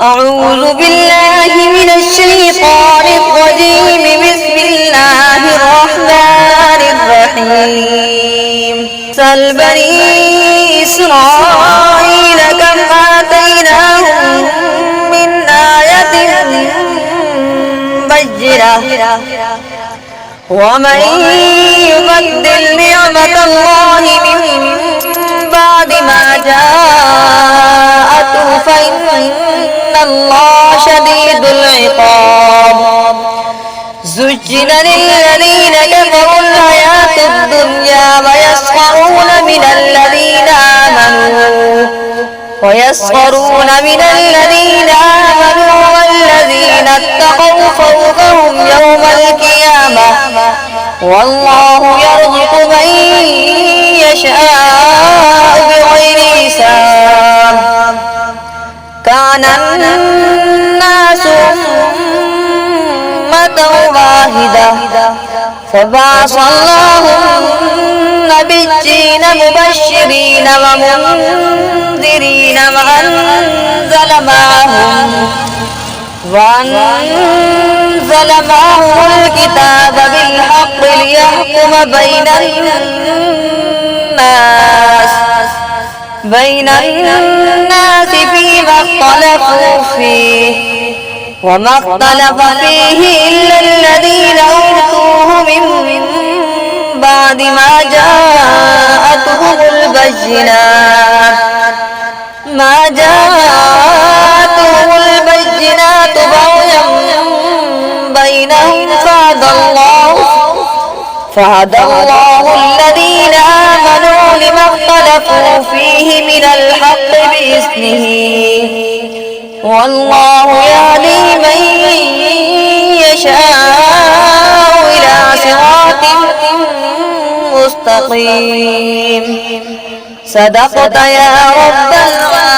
أعوذ بالله من الشيطان الرجيم. بسم الله الرحمن الرحيم. سل بني إسرائيل كم آتيناهم من آية بينة ومن يبدل نعمة الله من بعد ما جاءته فإن الله شديد العقاب. زين للذين كفروا الحياة الدنيا ويسخرون من الذين آمنوا والذين اتقوا فوقهم يوم القيامة والله يرزق من يشاء بغير حساب. كان الناس أمة واحدة فبعث الله النبيين مبشرين ومنذرين وأنزل معهم الكتاب بالحق ليحكم بين الناس فيما اختلفوا فيه وما اختلف فيه إلا الذين أوتوه من بعد ما جاءتهم البينات بغيا بينهم فهدى الله الذين آمنوا لما اختلفوا فيه من الحق بإذنه والله يهدي من يشاء إلى صراط مستقيم. صدقت يا رب العالمين.